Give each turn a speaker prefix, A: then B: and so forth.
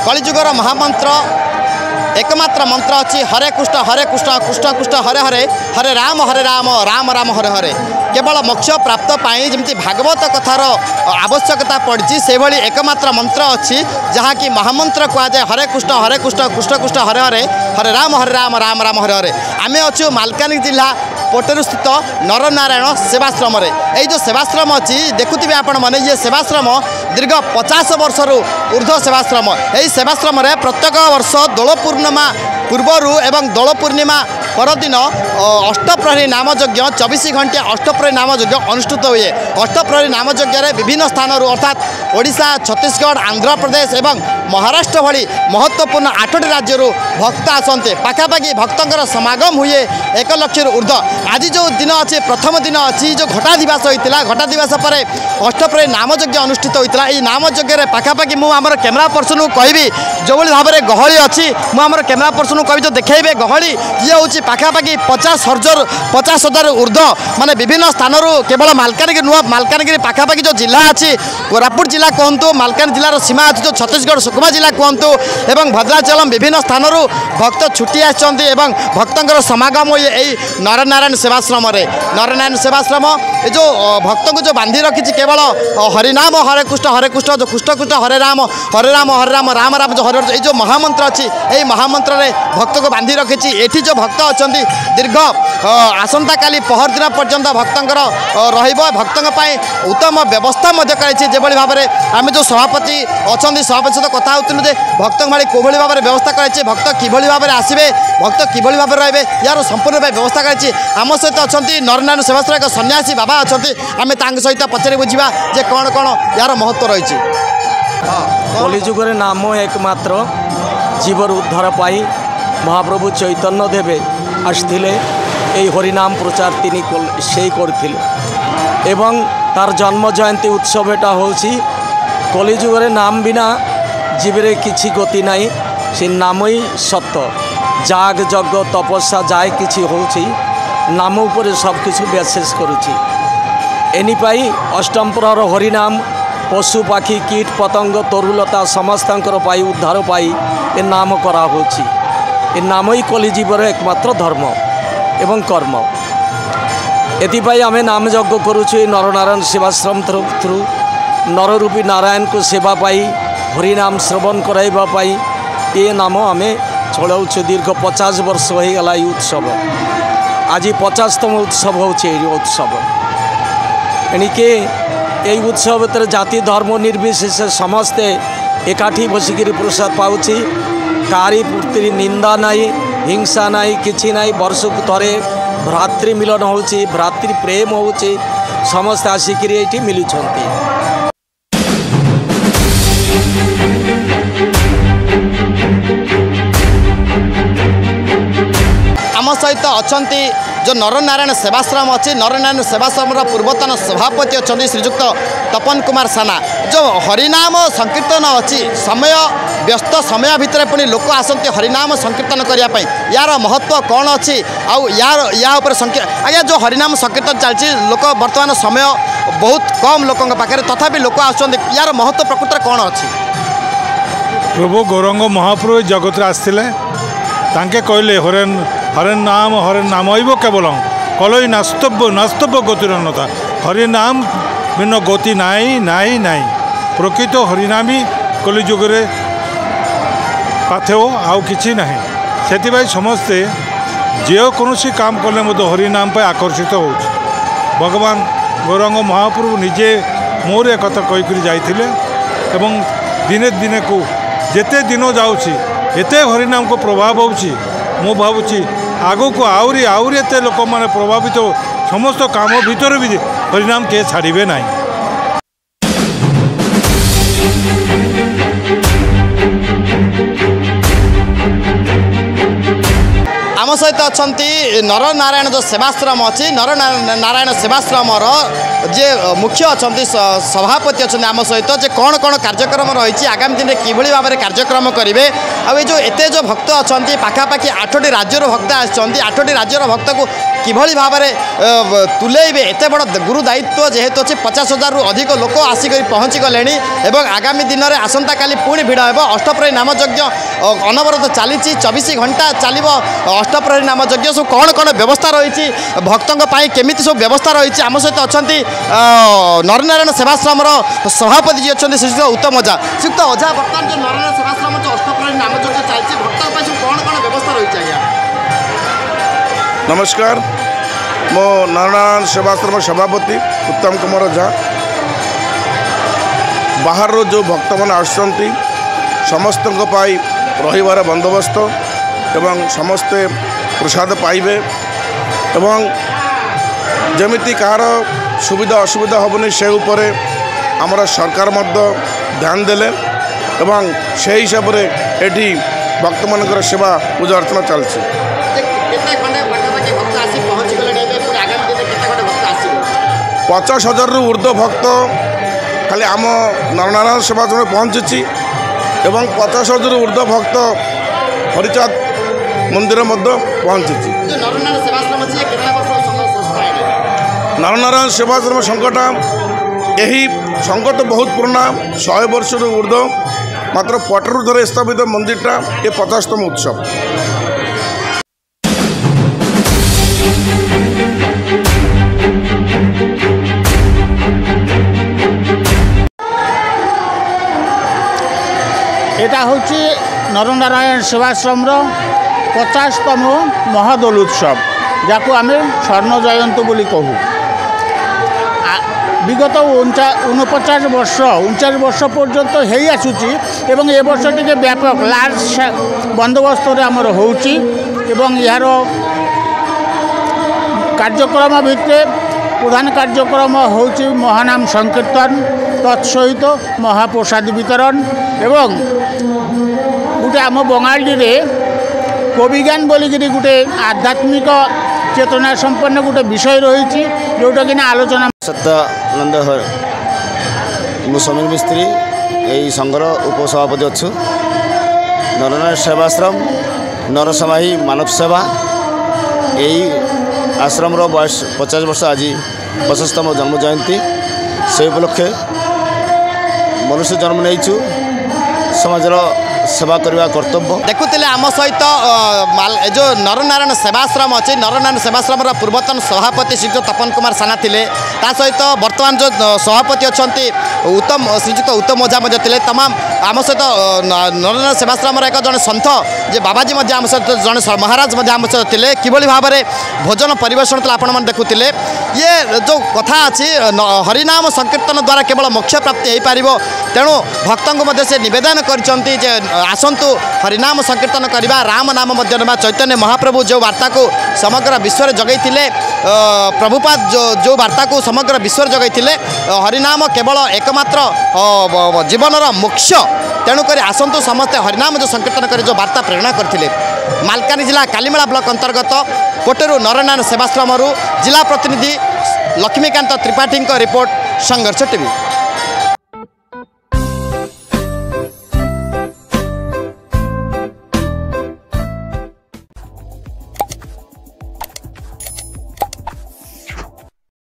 A: कलिजुगर महामंत्र एकमात्र मंत्र अच्छी हरे कृष्ण कृष्ण कृष्ण हरे हरे हरे राम राम राम हरे हरे केवल मोक्ष प्राप्त पाई जमी भागवत कथार आवश्यकता पड़ी से भली एकमात्र मंत्र अच्छी जहाँकि महामंत्र कहुए हरे कृष्ण कृष्ण कृष्ण हरे हरे हरे राम राम राम हरे हरे आमे अच्छु मालकानगिरी जिला पोटेरू स्थित नरनारायण सेवाश्रम ये जो सेवाश्रम अच्छी देखुवे आपण मैंने ये सेवाश्रम दीर्घ 50 वर्षर ऊर्ध्व सेवाश्रम यही सेवाश्रम प्रत्येक वर्ष दोल पूर्णिमा पूर्वर एवं दोल पूर्णिमा परदिन अष्टप्रहरी नामयज्ञ 24 घंटे अष्टप्रहरी नामयज्ञ अनुष्ठित हुए। अष्टप्रहरी नामयज्ञ विभिन्न स्थान अर्थात ओडिशा छत्तीसगढ़ आंध्र प्रदेश एवं महाराष्ट्र भली महत्वपूर्ण 8टी राज्य भक्त आसते पाखापाखि भक्तर समागम हुए 1 लाख ऊर्ध्व। आज जो दिन अच्छे प्रथम दिन अच्छी जो घटा दिवस होता घटा दिवस पर अष्टप्रहरी नामयज्ञ अनुष्ठित होता है। नामयज्ञ पाखापाखि मुझे कैमेरा पर्सन को कहबी जो भाव में गहली अच्छी मुझे कैमेरा पर्सन को कहबी जो देखेबे गहली ये हूँ पाखापाखि 50,000 ऊर्ध्व माने विभिन्न स्थान केवल मालकानगिरी नुआ मालकानगिरी पाखापाखि जो जिला अच्छी कोरापुट जिला कहतु मालकानगिरी जिलार सीमा अच्छी जो छत्तीसगढ़ सुकमा जिला कहतु एवं भद्राचलम विभिन्न स्थान भक्त छुट्टी आसछन्ति एवं भक्तर समागम हुए यही नरनारायण सेवाश्रम नरनारायण सेवाश्रम ये जो भक्त को जो बांधी रखी केवल हरिनाम हरे कृष्ण जो कृष्ण कृष्ण हरे राम राम राम जो हरे जो महामंत्र अच्छी यही महामंत्र भक्त को बांधी रखी एठी जो भक्त अच्छा दीर्घ आसंता काली पहर दिन पर्यंत भक्तर भक्तों उत्तम व्यवस्था कर भाव में आम जो सभापति अच्छा सभापति सहित कथा होती भक्त भाई कौली भाव में व्यवस्था कर भक्त किभली भाव में आसवे भक्त किभली भाव में रे यार संपूर्ण व्यवस्था करम सहित अच्छा नरनारायण सेवाश्रम एक सन्यासी बाबा अच्छा आम सहित पचारि बुझा जे कौन कौन यार महत्व रही।
B: कलिजुगर नाम एकमात्र जीवर उद्धार पाई महाप्रभु चैतन्य देवे आसथिले এই हरिनाम प्रचार তিনি সেই করছিল এবং তার जन्म जयंती उत्सव এটা হচ্ছে কলিযুগের नाम बिना জীবরে কিছু গতি নাই সে নামই সত্য जाग যজ্ঞ তপস্যা যায় কিছু হচ্ছে নাম উপরে সব কিছু বিশেষ করুছি এনিপাই অষ্টম প্রহর হরিনাম পশু পাখি কীট পতঙ্গ তরুলতা সমস্তଙ୍କର পাই উদ্ধার পাই এ নাম করা হচ্ছে ए नामई कलिजीवर एकमात्र धर्म एवं कर्म एपाई आम नाम यज्ञ करुचु नरनारायण सेवाश्रम थ्रू नररूपी नारायण को सेवा पाई हरिनाम श्रवण कराइबाई ये नाम आम चलाऊँ दीर्घ 50 वर्ष हो गला उत्सव आज 50तम उत्सव होचे उत्सव एणिके यही उत्सव जाति धर्म निर्विशेष समस्ते एकाठी बसिकी प्रसाद पाऊँच कारी पुत्री निंदा नाई हिंसा नाई किछि नाई वर्ष को थरे भ्रातृ मिलन होची भ्रातृ प्रेम होची समस्त आसिक ये मिलुछंती।
A: आम सहित अच्छा जो नरनारायण सेवाश्रम अच्छी नरनारायण सेवाश्रम पूर्वतन सभापति अच्छा श्रीजुक्त तपन कुमार साना जो हरिनाम संकीर्तन अच्छी समय व्यस्त समय भितर पुणी लोक आसती हरिनाम संकीर्तन करने यार महत्व कौन अच्छी आउ यार या आज्ञा जो हरिनाम संकीर्तन चलती लोक बर्तमान समय बहुत कम लोकों पाखे तथापि लोक आसुँच यार महत्व प्रकृत कौन अच्छी
C: प्रभु गौरंग महाप्रभु जगत आसते कहले हरे नाम अव केवल कलई नास्तव्य गतिरन्नता हरिनाम भिन्न गति नाई नाई नाई प्रकृत हरिनामी कलिजुगे पाथेव आउ कि ना से समस्ते जेकोसी काम कले हरिनाम पर आकर्षित हो भगवान गौरंग महाप्रभु निजे मोर एक कथा कहीकि जाइए एवं दिने दिने को जेते दिन जाऊँगी एते हरिनाम को प्रभाव होची मु भावुची आगो को आउरी आउरी एते लोक माने प्रभावित समस्त काम भीतर भी हरिनाम के छाड़े ना।
A: आम सहित अच्छा नरनारायण जो सेवाश्रम अच्छी नरनारायण सेवाश्रम जे मुख्य अच्छा सभापति अच्छा आम सहित जे कौन कौन कार्यक्रम रही आगामी दिन में किभली भाव में कार्यक्रम करेंगे आउ जो एत जो भक्त अच्छा पाखापाखि 8टी राज्यर भक्त आसती 8टी राज्यर भक्त को किभली भाव में तुलेबे एत बड़ गुरु दायित्व जेहेतु अच्छे 50,000 रु अधिक लोक आसिक पहुँची गले आगामी दिन में आसंता काली पुणी भिड़ हो अष्टप्रहरी नामयज्ञ अनवरत चली 24 घंटा चलो अष्टप्रहरी नामयज्ञ सब कौन कौन व्यवस्था रही भक्तों केमी सब व्यवस्था रही आम सहित अच्छा नरनारायण सेवाश्रम सभापति जी अच्छा श्रीयुक्त उत्तम ओझा श्रीयुक्त ओझा बर्तमान जो नरनारायण सेवाश्रम जो अष्टप्रहरी नामयज्ञ चलती भक्तों सब कौन कौन व्यवस्था रही है?
D: नमस्कार मो नरनारायण सेवाश्रम सभापति उत्तम कुमार ओझा बाहर जो भक्त मैंने आसुँच समस्त रहीबार बंदोबस्त एवं समस्ते प्रसाद पाइबे एवं जमिति कहार सुविधा असुविधा हेनी से उपरे आमर सरकार ध्यान देले एवं से हिसाब से एटी भक्त मान सेवा पूजा अर्चना चलती 50,000 रु ऊर्ध्व भक्त खाली आम नरनारायण सेवाश्रम पहुँची एवं 50,000 रु ऊर्ध्व भक्त हरिचाँद मंदिर पहुँची। नरनारायण सेवाश्रम संघटा यही संघ तो बहुत पुराना 100 वर्ष रु ऊर्ध्व मात्र पटरू धरे स्थापित मंदिरटा ये 50तम उत्सव।
E: यहाँ हूँ नरनारायण सेवाश्रम 50तम महादोल उत्सव जहाँ आम स्वर्ण जयंती बोली कहूँ। विगत 49 वर्ष 39 वर्ष पर्यंत हो आसूची एवं ए वर्ष टे व्यापक लार्ज बंदोबस्त आमर होची एवं यार कार्यक्रम भितर प्रधान कार्यक्रम होची महानाम संकीर्तन तत्सहित महाप्रसाद वितरण एवं गोटे आम बंगाली रे कविगान बोलिकी गोटे आध्यात्मिक चेतना संपन्न गोटे विषय रही जोटा कि आलोचना
F: सत्यानंद समीर मिस्त्री यही संघर उपसभापति अच्छु नरनारायण सेवाश्रम नरसमाही मानव सेवा यही आश्रम बयस 50 वर्ष आज 50तम जन्म जयंती से उपलक्षे मनुष्य जन्म नहीं समाजर सेवा करवा कर्तव्य।
A: देखुले आम सहित जो नरनारायण सेवाश्रम अच्छे नरनारायण सेवाश्रम पूर्वतन सभापति श्रीयुक्त तपन कुमार साना थे सहित बर्तमान जो सभापति अच्छा उत्तम श्रीयुक्त उत्तम ओझा थे तमाम आम सहित नरनारायण सेवाश्रम एक जन सन्थ जे बाबाजी आम सहित जन महाराज आम सहित थे किभली भाव में भोजन परिवेषण आपण देखुले ये जो कथा अच्छी हरिनाम संकीर्तन द्वारा केवल मोक्ष प्राप्ति हो पार तेणु भक्तों को से निवेदन करते आसतु हरिनाम संकीर्तन करवा राम नाम चैतन्य महाप्रभु जो वार्ता को समग्र विश्व में जगै प्रभुपाद जो वार्ता को समग्र विश्व में जगै हरिनाम केवल एकमात्र जीवनर मोक्ष तेणुक आसतु समस्ते हरिनाम जो संकीर्तन कर जो वार्ता प्रेरणा करते मालकानी जिला कालीमेला ब्लॉक अंतर्गत कोटेरू नरनारायण सेवाश्रम जिला प्रतिनिधि लक्ष्मीकांत त्रिपाठी रिपोर्ट संघर्ष टीवी।